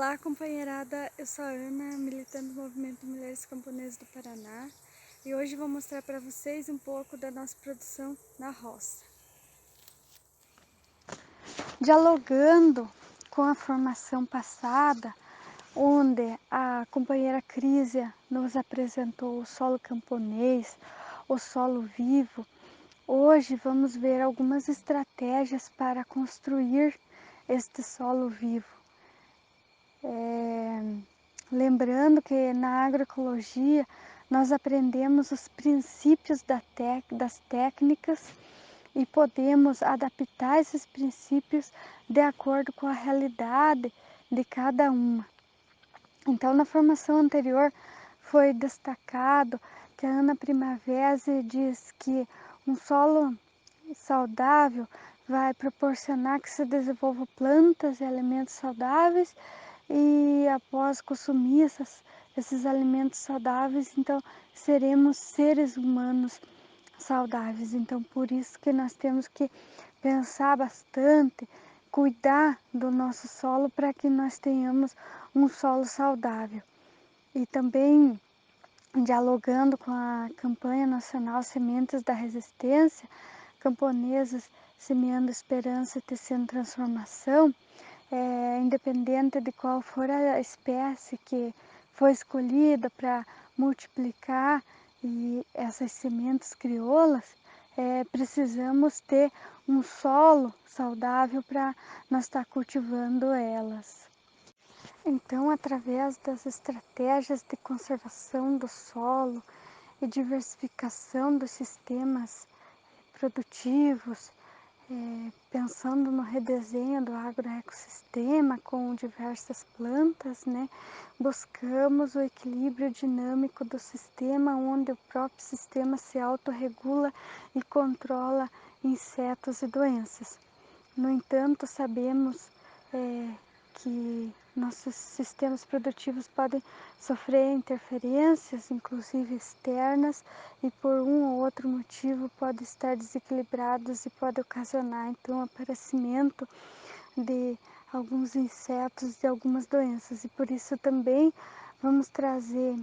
Olá, companheirada, eu sou a Ana, militante do Movimento Mulheres Camponesas do Paraná, e hoje vou mostrar para vocês um pouco da nossa produção na roça. Dialogando com a formação passada, onde a companheira Crísia nos apresentou o solo camponês, o solo vivo, hoje vamos ver algumas estratégias para construir este solo vivo. Lembrando que na agroecologia nós aprendemos os princípios das técnicas e podemos adaptar esses princípios de acordo com a realidade de cada uma. Então, na formação anterior foi destacado que a Ana Primavera diz que um solo saudável vai proporcionar que se desenvolvam plantas e alimentos saudáveis, e após consumir esses alimentos saudáveis, então seremos seres humanos saudáveis. Então por isso que nós temos que pensar bastante, cuidar do nosso solo para que nós tenhamos um solo saudável. E também dialogando com a campanha nacional Sementes da Resistência, camponesas semeando esperança e tecendo transformação, independente de qual for a espécie que foi escolhida para multiplicar e essas sementes crioulas, precisamos ter um solo saudável para nós estar cultivando elas. Então, através das estratégias de conservação do solo e diversificação dos sistemas produtivos, pensando no redesenho do agroecossistema com diversas plantas, buscamos o equilíbrio dinâmico do sistema, onde o próprio sistema se autorregula e controla insetos e doenças. No entanto, sabemos que nossos sistemas produtivos podem sofrer interferências, inclusive externas, e por um ou outro motivo podem estar desequilibrados e pode ocasionar então o aparecimento de alguns insetos e algumas doenças. E por isso também vamos trazer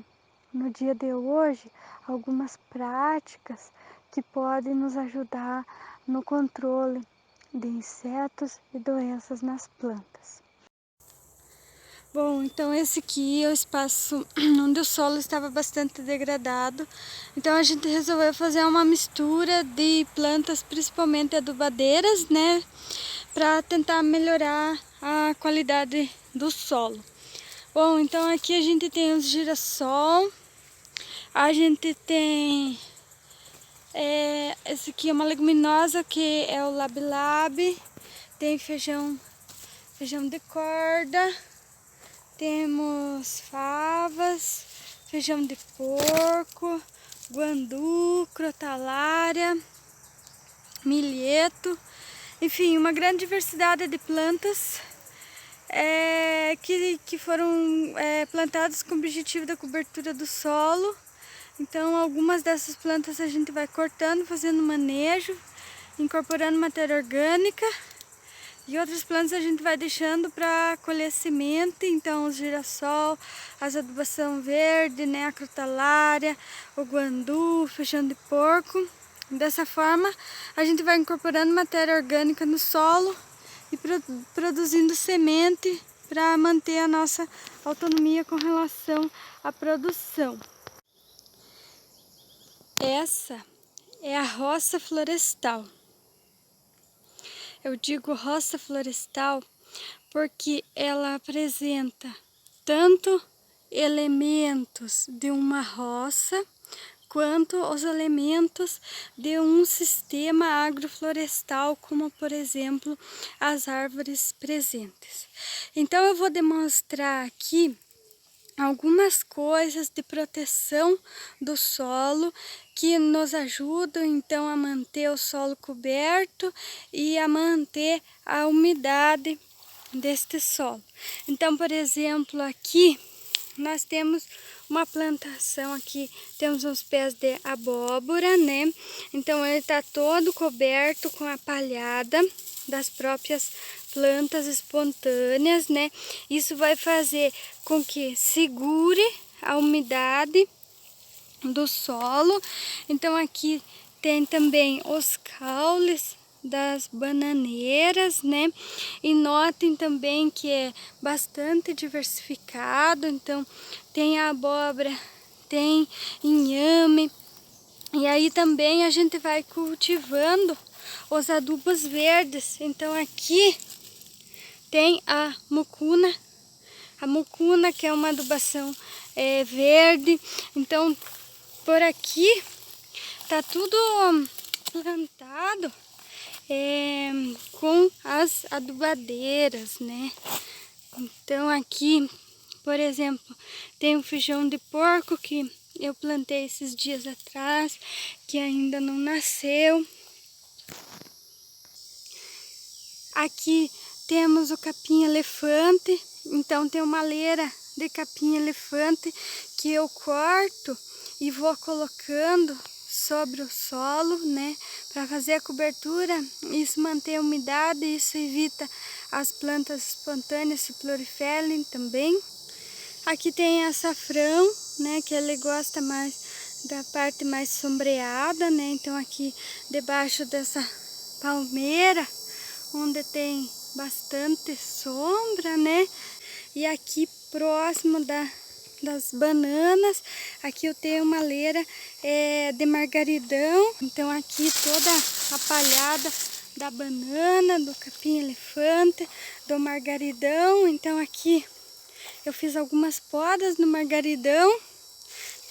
no dia de hoje algumas práticas que podem nos ajudar no controle de insetos e doenças nas plantas. Bom, então esse aqui é o espaço onde o solo estava bastante degradado. Então a gente resolveu fazer uma mistura de plantas, principalmente adubadeiras, para tentar melhorar a qualidade do solo. Bom, então aqui a gente tem os girassol, a gente tem esse aqui é uma leguminosa que é o labi-labi, tem feijão de corda. Temos favas, feijão de porco, guandu, crotalária, milheto, enfim, uma grande diversidade de plantas que foram plantadas com o objetivo da cobertura do solo. Então, algumas dessas plantas a gente vai cortando, fazendo manejo, incorporando matéria orgânica. E outras plantas a gente vai deixando para colher semente, então o girassol, as adubação verde, a crotalária, o guandu, o feijão de porco. Dessa forma a gente vai incorporando matéria orgânica no solo e produzindo semente para manter a nossa autonomia com relação à produção. Essa é a roça florestal. Eu digo roça florestal porque ela apresenta tanto elementos de uma roça quanto os elementos de um sistema agroflorestal, como por exemplo as árvores presentes. Então eu vou demonstrar aqui algumas coisas de proteção do solo que nos ajudam então a manter o solo coberto e a manter a umidade deste solo. Então, por exemplo, aqui nós temos uma plantação aqui, temos uns pés de abóbora, Então ele está todo coberto com a palhada das próprias plantas espontâneas, né? Isso vai fazer com que segure a umidade do solo. Então aqui tem também os caules das bananeiras, né? E notem também que é bastante diversificado. Então tem a abóbora, tem inhame. E aí também a gente vai cultivando os adubos verdes. Então aqui tem a mucuna que é uma adubação verde. Então por aqui tá tudo plantado com as adubadeiras, né? Então aqui, por exemplo, tem um feijão de porco que eu plantei esses dias atrás, que ainda não nasceu. Aqui temos o capim-elefante, então tem uma leira de capim-elefante que eu corto e vou colocando sobre o solo, né, para fazer a cobertura. Isso mantém a umidade, isso evita as plantas espontâneas se proliferem também. Aqui tem açafrão, né, que ele gosta mais da parte mais sombreada, né, então aqui debaixo dessa palmeira, onde tem bastante sombra, né, e aqui próximo das bananas, aqui eu tenho uma leira de margaridão. Então aqui toda a palhada da banana, do capim-elefante, do margaridão. Então aqui eu fiz algumas podas no margaridão,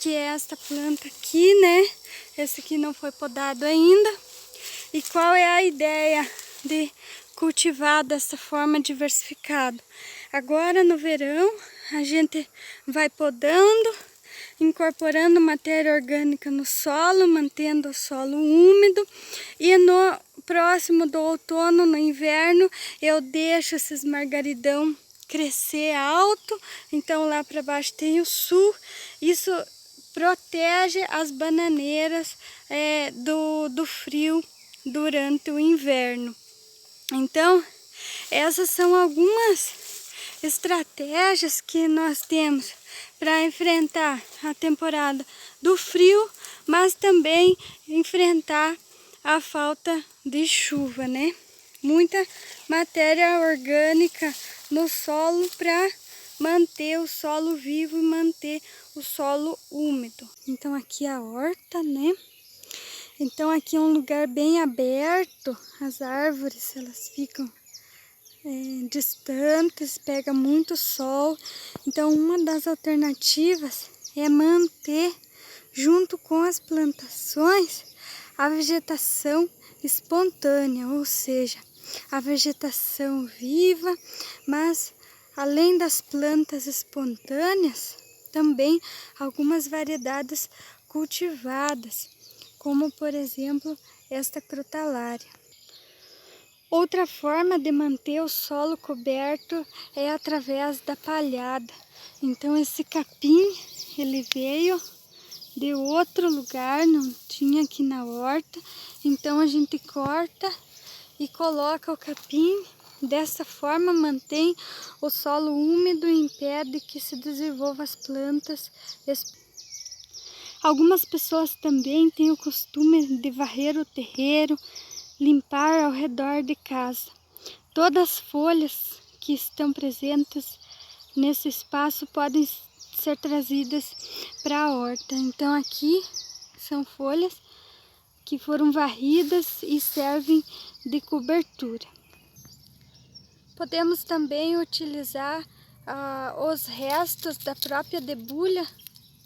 que é esta planta aqui, né? Esse aqui não foi podado ainda. E qual é a ideia de cultivar dessa forma diversificada? Agora no verão a gente vai podando, incorporando matéria orgânica no solo, mantendo o solo úmido, e no próximo do outono, no inverno, eu deixo esses margaridão crescer alto. Então lá para baixo tem o sul, isso protege as bananeiras do frio durante o inverno. Então essas são algumas estratégias que nós temos para enfrentar a temporada do frio, mas também enfrentar a falta de chuva, né? Muita matéria orgânica no solo para manter o solo vivo e manter o solo úmido. Então aqui a horta, né? Então aqui é um lugar bem aberto, as árvores elas ficam distantes, pega muito sol. Então uma das alternativas é manter junto com as plantações a vegetação espontânea, ou seja, a vegetação viva, mas além das plantas espontâneas, também algumas variedades cultivadas, como por exemplo esta crotalária. Outra forma de manter o solo coberto é através da palhada. Então esse capim, ele veio de outro lugar, não tinha aqui na horta. Então a gente corta e coloca o capim. Dessa forma mantém o solo úmido e impede que se desenvolvam as plantas. Algumas pessoas também têm o costume de varrer o terreiro, limpar ao redor de casa. Todas as folhas que estão presentes nesse espaço podem ser trazidas para a horta. Então aqui são folhas que foram varridas e servem de cobertura. Podemos também utilizar os restos da própria debulha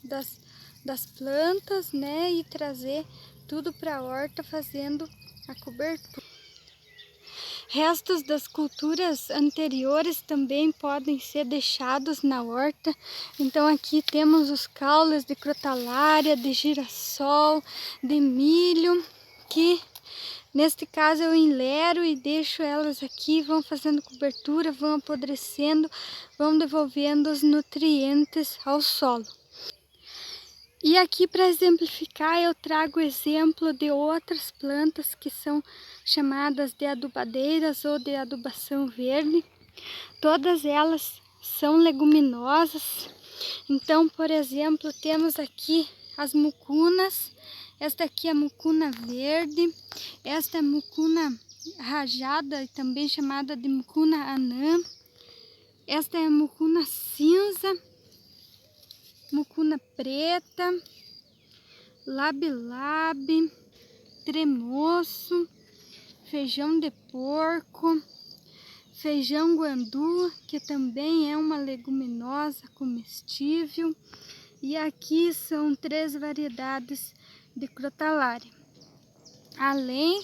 das plantas, né, e trazer tudo para a horta fazendo a cobertura. Restos das culturas anteriores também podem ser deixados na horta. Então aqui temos os caules de crotalária, de girassol, de milho, que neste caso eu enlero e deixo elas aqui, vão fazendo cobertura, vão apodrecendo, vão devolvendo os nutrientes ao solo. E aqui, para exemplificar, eu trago exemplo de outras plantas que são chamadas de adubadeiras ou de adubação verde. Todas elas são leguminosas. Então, por exemplo, temos aqui as mucunas. Esta aqui é a mucuna verde. Esta é a mucuna rajada, também chamada de mucuna anã. Esta é a mucuna cinza, mucuna preta, labi-labi, tremoço, feijão de porco, feijão guandu, que também é uma leguminosa comestível. E aqui são 3 variedades de crotalária, além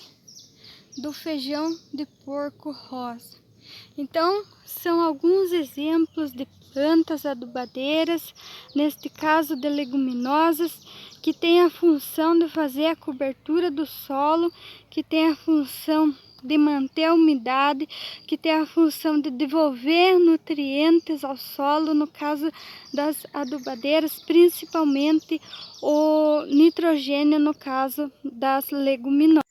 do feijão de porco rosa. Então, são alguns exemplos de plantas adubadeiras, neste caso de leguminosas, que têm a função de fazer a cobertura do solo, que tem a função de manter a umidade, que tem a função de devolver nutrientes ao solo, no caso das adubadeiras, principalmente o nitrogênio no caso das leguminosas.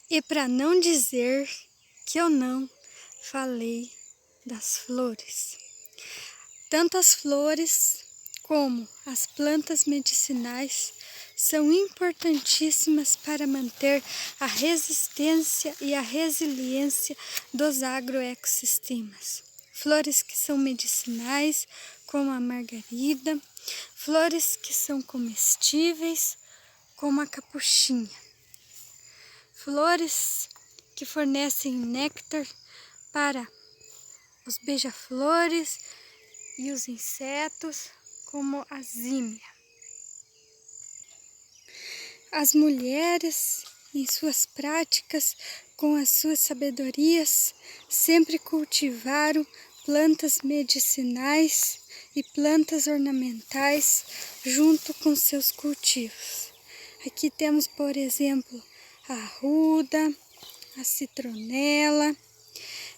E para não dizer que eu não falei das flores. Tanto as flores como as plantas medicinais são importantíssimas para manter a resistência e a resiliência dos agroecossistemas. Flores que são medicinais, como a margarida, flores que são comestíveis, como a capuchinha. Flores que fornecem néctar para os beija-flores e os insetos, como a zímia. As mulheres, em suas práticas, com as suas sabedorias, sempre cultivaram plantas medicinais e plantas ornamentais junto com seus cultivos. Aqui temos, por exemplo, a arruda, a citronela,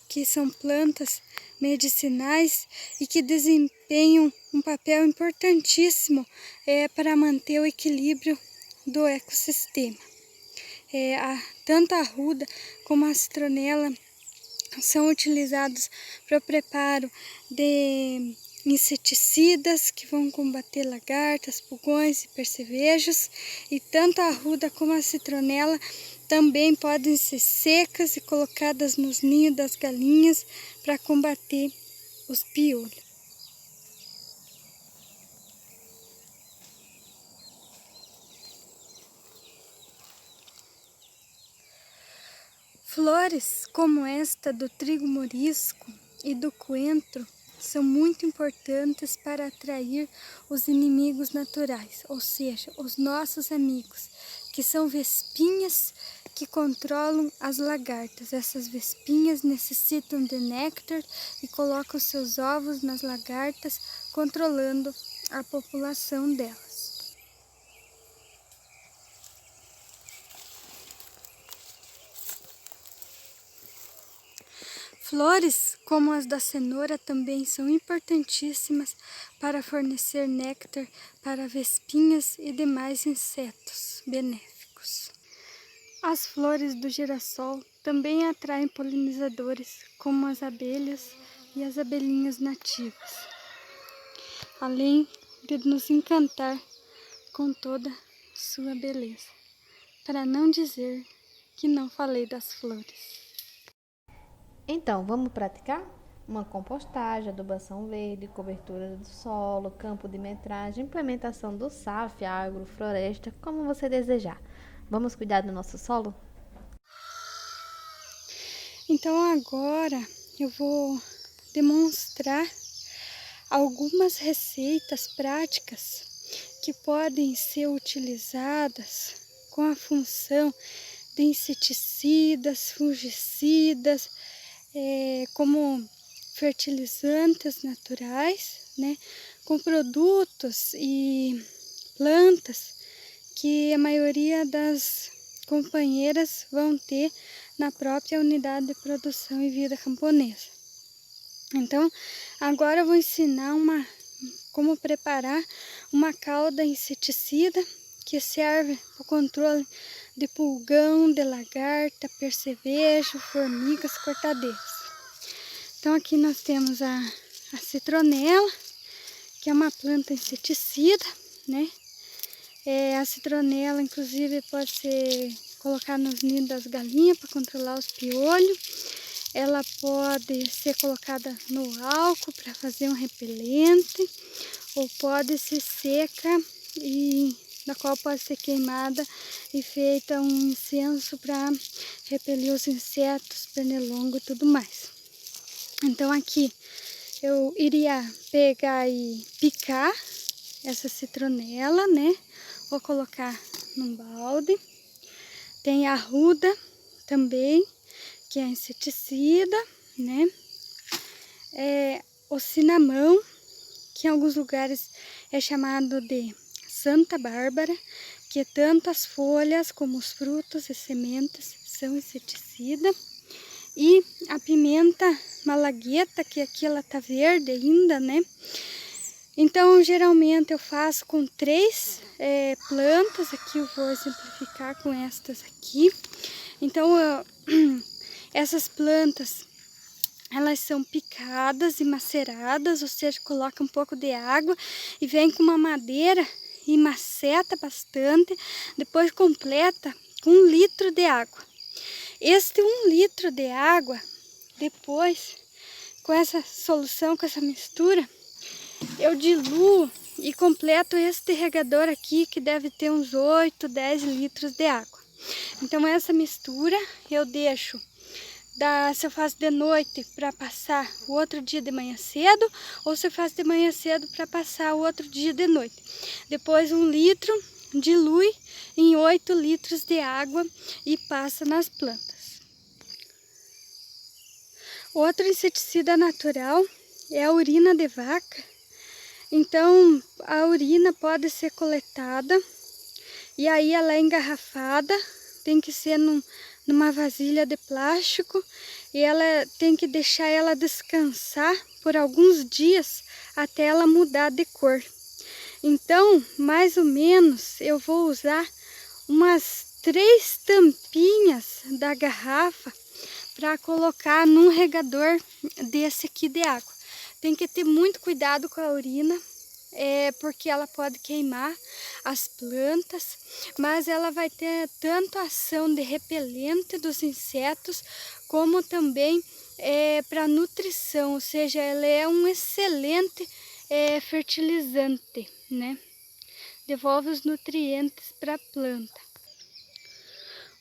que são plantas medicinais e que desempenham um papel importantíssimo para manter o equilíbrio do ecossistema. Tanto a arruda como a citronela são utilizados para o preparo de inseticidas que vão combater lagartas, pulgões e percevejos, e tanto a arruda como a citronela também podem ser secas e colocadas nos ninhos das galinhas para combater os piolhos. Flores como esta do trigo morisco e do coentro são muito importantes para atrair os inimigos naturais, ou seja, os nossos amigos, que são vespinhas que controlam as lagartas. Essas vespinhas necessitam de néctar e colocam seus ovos nas lagartas, controlando a população delas. Flores, como as da cenoura, também são importantíssimas para fornecer néctar para vespinhas e demais insetos benéficos. As flores do girassol também atraem polinizadores, como as abelhas e as abelhinhas nativas, além de nos encantar com toda sua beleza, para não dizer que não falei das flores. Então, vamos praticar? Uma compostagem, adubação verde, cobertura do solo, campo de metragem, implementação do SAF, agrofloresta, como você desejar. Vamos cuidar do nosso solo? Então agora eu vou demonstrar algumas receitas práticas que podem ser utilizadas com a função de inseticidas, fungicidas, como fertilizantes naturais, né, com produtos e plantas que a maioria das companheiras vão ter na própria unidade de produção e vida camponesa. Então, agora eu vou ensinar uma como preparar uma calda inseticida que serve para o controle de pulgão, de lagarta, percevejo, formigas, cortadeiras. Então aqui nós temos a citronela, que é uma planta inseticida, né? A citronela, inclusive, pode ser colocada nos ninhos das galinhas para controlar os piolhos. Ela pode ser colocada no álcool para fazer um repelente, ou pode ser seca e na qual pode ser queimada e feita um incenso para repelir os insetos, pernilongo e tudo mais. Então aqui eu iria pegar e picar essa citronela, né? Vou colocar num balde. Tem a arruda também, que é inseticida, né? O cinamão, que em alguns lugares é chamado de Santa Bárbara, que tanto as folhas como os frutos e sementes são inseticida. E a pimenta malagueta, que aqui ela tá verde ainda, né? Então, geralmente eu faço com 3 plantas. Aqui eu vou exemplificar com estas aqui. Então, essas plantas, elas são picadas e maceradas, ou seja, coloca um pouco de água e vem com uma madeira e maceta bastante. Depois completa com 1 litro de água. Este 1 litro de água, depois, com essa solução, com essa mistura, eu diluo e completo este regador aqui, que deve ter uns 8, 10 litros de água. Então essa mistura eu deixo, se eu faço de noite para passar o outro dia de manhã cedo, ou se eu faço de manhã cedo para passar o outro dia de noite. Depois 1 litro, dilui em 8 litros de água e passa nas plantas. Outro inseticida natural é a urina de vaca. Então, a urina pode ser coletada e aí ela é engarrafada, tem que ser numa vasilha de plástico e ela tem que deixar ela descansar por alguns dias até ela mudar de cor. Então, mais ou menos, eu vou usar umas 3 tampinhas da garrafa para colocar num regador desse aqui de água. Tem que ter muito cuidado com a urina, porque ela pode queimar as plantas, mas ela vai ter tanto ação de repelente dos insetos, como também para nutrição, ou seja, ela é um excelente fertilizante, né? Devolve os nutrientes para a planta.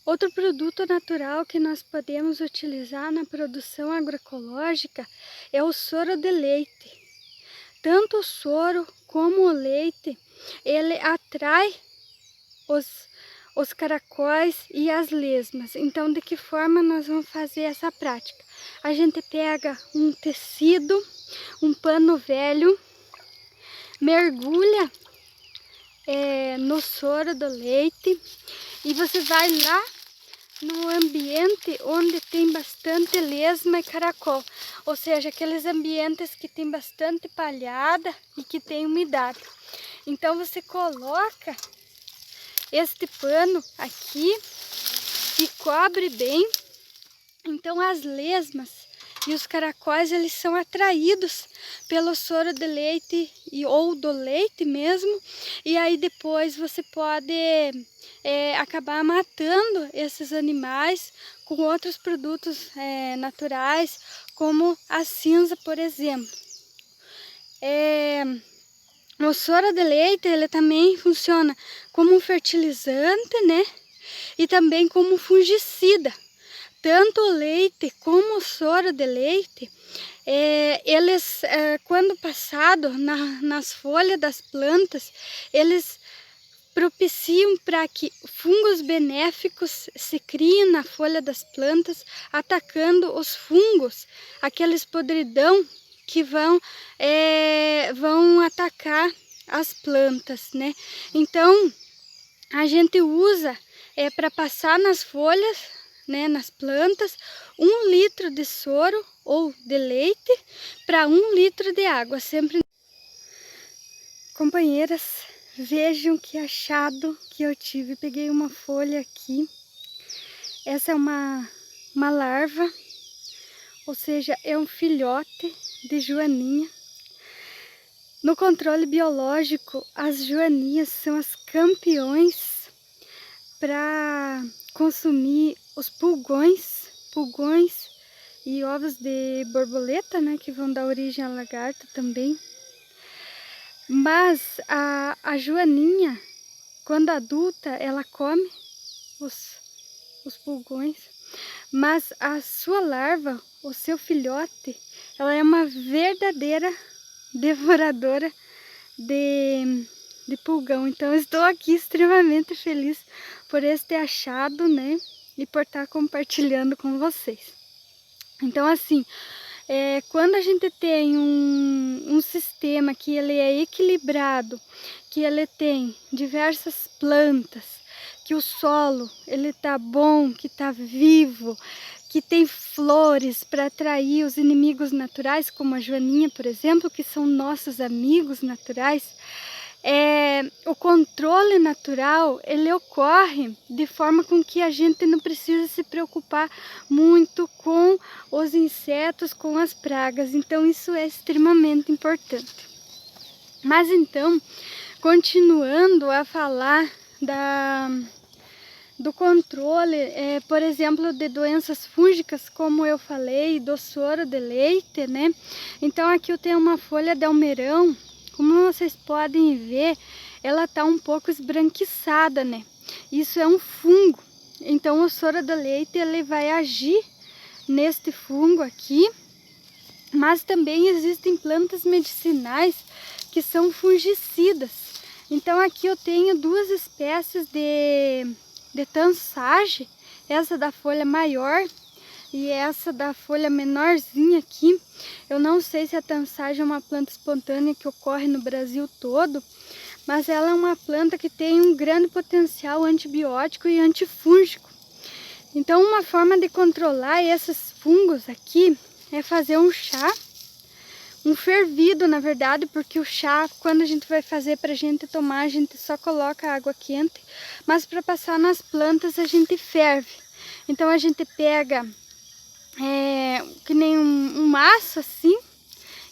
Outro produto natural que nós podemos utilizar na produção agroecológica é o soro de leite. Tanto o soro como o leite, ele atrai os caracóis e as lesmas. Então, de que forma nós vamos fazer essa prática? A gente pega um tecido, um pano velho, mergulha no soro do leite e você vai lá no ambiente onde tem bastante lesma e caracol, ou seja, aqueles ambientes que tem bastante palhada e que tem umidade. Então você coloca este pano aqui e cobre bem. Então as lesmas e os caracóis, eles são atraídos pelo soro de leite ou do leite mesmo, e aí depois você pode acabar matando esses animais com outros produtos naturais, como a cinza, por exemplo. O soro de leite, ele também funciona como um fertilizante, né? E também como fungicida. Tanto o leite como o soro de leite, eles, quando passado nas folhas das plantas, eles propiciam para que fungos benéficos se criem na folha das plantas, atacando os fungos, aqueles podridão que vão atacar as plantas, né? Então, a gente usa para passar nas folhas, né, nas plantas, 1 litro de soro ou de leite para 1 litro de água, sempre. Companheiras, vejam que achado que eu tive. Peguei uma folha aqui. Essa é uma larva, ou seja, é um filhote de joaninha. No controle biológico, as joaninhas são as campeões para consumir os pulgões e ovos de borboleta, né, que vão dar origem à lagarta também. Mas a joaninha, quando adulta, ela come os pulgões, mas a sua larva, o seu filhote, ela é uma verdadeira devoradora de pulgão. Então eu estou aqui extremamente feliz por este achado, né, e por estar compartilhando com vocês. Então assim, quando a gente tem um sistema que ele é equilibrado, que ele tem diversas plantas, que o solo ele tá bom, que tá vivo, que tem flores para atrair os inimigos naturais, como a joaninha, por exemplo, que são nossos amigos naturais, o controle natural ele ocorre de forma com que a gente não precisa se preocupar muito com os insetos, com as pragas. Então isso é extremamente importante. Mas então, continuando a falar do controle, por exemplo, de doenças fúngicas, como eu falei, do soro de leite, né? Então aqui eu tenho uma folha de almeirão. Como vocês podem ver, ela tá um pouco esbranquiçada, né? Isso é um fungo. Então o soro de leite ele vai agir neste fungo aqui. Mas também existem plantas medicinais que são fungicidas. Então aqui eu tenho duas espécies de tansage, essa da folha maior e essa da folha menorzinha aqui. Eu não sei se a tansage é uma planta espontânea que ocorre no Brasil todo, mas ela é uma planta que tem um grande potencial antibiótico e antifúngico. Então uma forma de controlar esses fungos aqui é fazer um chá, um fervido na verdade, porque o chá, quando a gente vai fazer pra gente tomar, a gente só coloca água quente, mas para passar nas plantas a gente ferve. Então a gente pega que nem um maço assim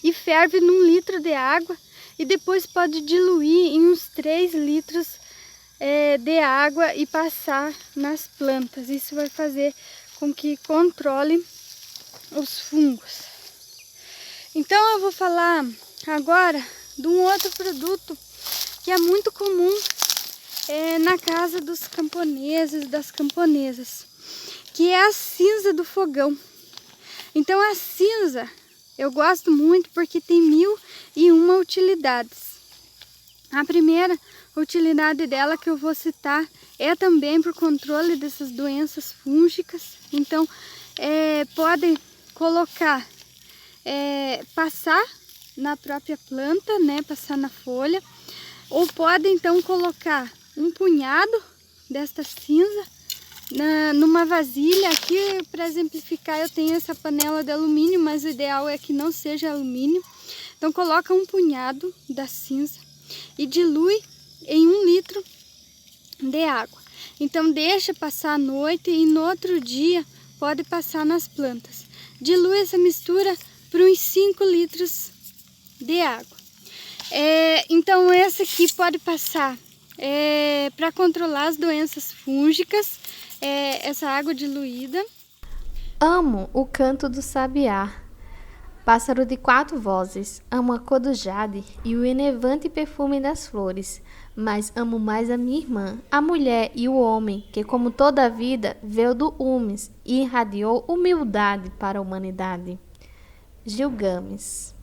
e ferve num litro de água e depois pode diluir em uns 3 litros de água e passar nas plantas. Isso vai fazer com que controle os fungos. Então eu vou falar agora de um outro produto que é muito comum na casa dos camponeses, das camponesas, que é a cinza do fogão. Então a cinza eu gosto muito porque tem 1001 utilidades. A primeira utilidade dela que eu vou citar é também para o controle dessas doenças fúngicas. Então podem colocar, passar na própria planta, né, passar na folha, ou podem então colocar um punhado desta cinza numa vasilha. Aqui, para exemplificar, eu tenho essa panela de alumínio, mas o ideal é que não seja alumínio. Então coloca um punhado da cinza e dilui em 1 litro de água. Então deixa passar a noite e no outro dia pode passar nas plantas. Dilui essa mistura por uns 5 litros de água. Então esse aqui pode passar para controlar as doenças fúngicas, essa água diluída. Amo o canto do sabiá, pássaro de 4 vozes. Amo a cor do jade e o enervante perfume das flores. Mas amo mais a minha irmã, a mulher e o homem, que como toda a vida veio do Umes e irradiou humildade para a humanidade. Gilgamesh.